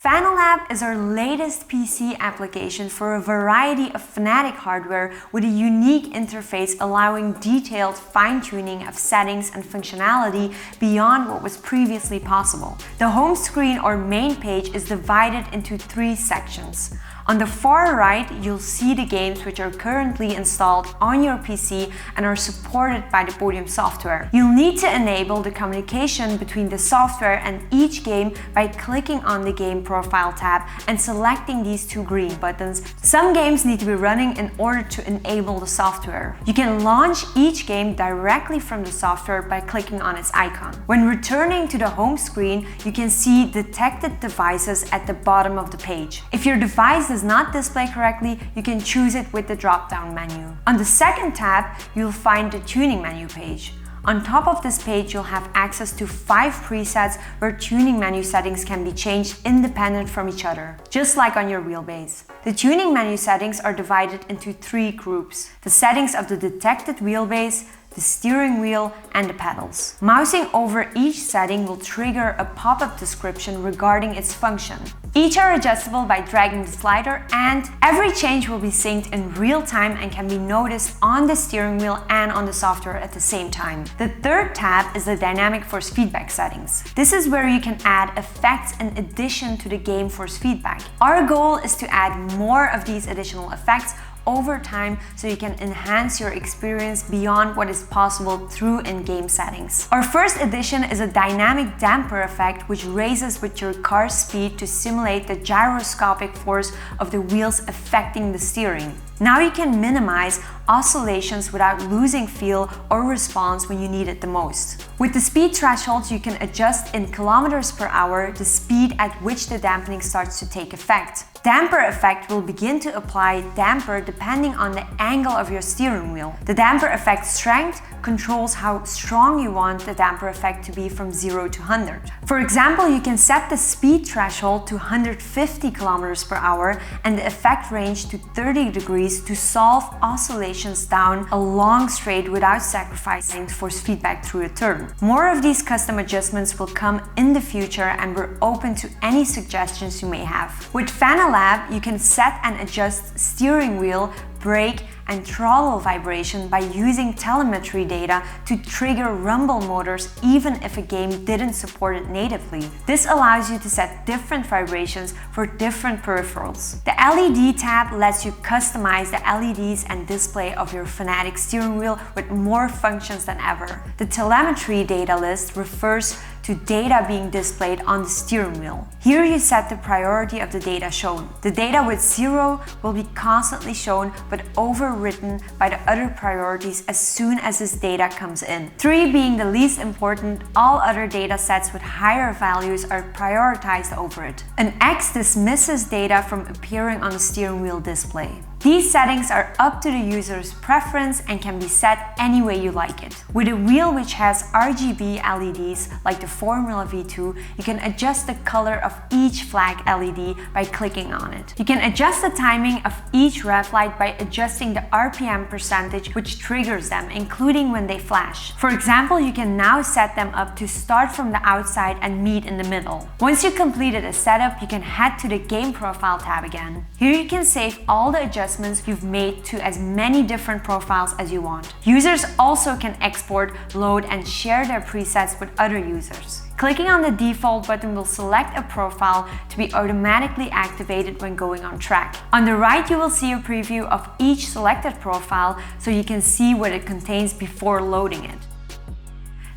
Fanalab is our latest PC application for a variety of Fanatec hardware with a unique interface allowing detailed fine-tuning of settings and functionality beyond what was previously possible. The home screen or main page is divided into 3 sections. On the far right, you'll see the games which are currently installed on your PC and are supported by the Podium software. You'll need to enable the communication between the software and each game by clicking on the Game Profile tab and selecting these 2 green buttons. Some games need to be running in order to enable the software. You can launch each game directly from the software by clicking on its icon. When returning to the home screen, you can see detected devices at the bottom of the page. If your device does not display correctly, you can choose it with the drop-down menu. On the second tab, you'll find the tuning menu page. On top of this page, you'll have access to 5 presets where tuning menu settings can be changed independent from each other, just like on your wheelbase. The tuning menu settings are divided into 3 groups: the settings of the detected wheelbase, the steering wheel, and the pedals. Mousing over each setting will trigger a pop-up description regarding its function. Each are adjustable by dragging the slider, and every change will be synced in real time and can be noticed on the steering wheel and on the software at the same time. The third tab is the dynamic force feedback settings. This is where you can add effects in addition to the game force feedback. Our goal is to add more of these additional effects over time so you can enhance your experience beyond what is possible through in-game settings. Our first addition is a dynamic damper effect which raises with your car's speed to simulate the gyroscopic force of the wheels affecting the steering. Now you can minimize oscillations without losing feel or response when you need it the most. With the speed thresholds, you can adjust in kilometers per hour the speed at which the dampening starts to take effect. Damper effect will begin to apply damper depending on the angle of your steering wheel. The damper effect strength controls how strong you want the damper effect to be from 0 to 100. For example, you can set the speed threshold to 150 kilometers per hour and the effect range to 30 degrees to solve oscillations down a long straight without sacrificing force feedback through a turn. More of these custom adjustments will come in the future, and we're open to any suggestions you may have. With Fanalab, you can set and adjust steering wheel, brake, and throttle vibration by using telemetry data to trigger rumble motors even if a game didn't support it natively. This allows you to set different vibrations for different peripherals. The LED tab lets you customize the LEDs and display of your Fanatec steering wheel with more functions than ever. The telemetry data list refers to data being displayed on the steering wheel. Here you set the priority of the data shown. The data with 0 will be constantly shown but overwritten by the other priorities as soon as this data comes in. 3 being the least important, all other data sets with higher values are prioritized over it. An X dismisses data from appearing on the steering wheel display. These settings are up to the user's preference and can be set any way you like it. With a wheel which has RGB LEDs like the Formula V2, you can adjust the color of each flag LED by clicking on it. You can adjust the timing of each rev light by adjusting the RPM percentage which triggers them, including when they flash. For example, you can now set them up to start from the outside and meet in the middle. Once you completed a setup, you can head to the Game Profile tab again. Here you can save all the adjustments you've made to as many different profiles as you want. Users also can export, load, and share their presets with other users. Clicking on the default button will select a profile to be automatically activated when going on track. On the right, you will see a preview of each selected profile so you can see what it contains before loading it.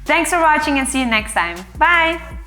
Thanks for watching and see you next time. Bye!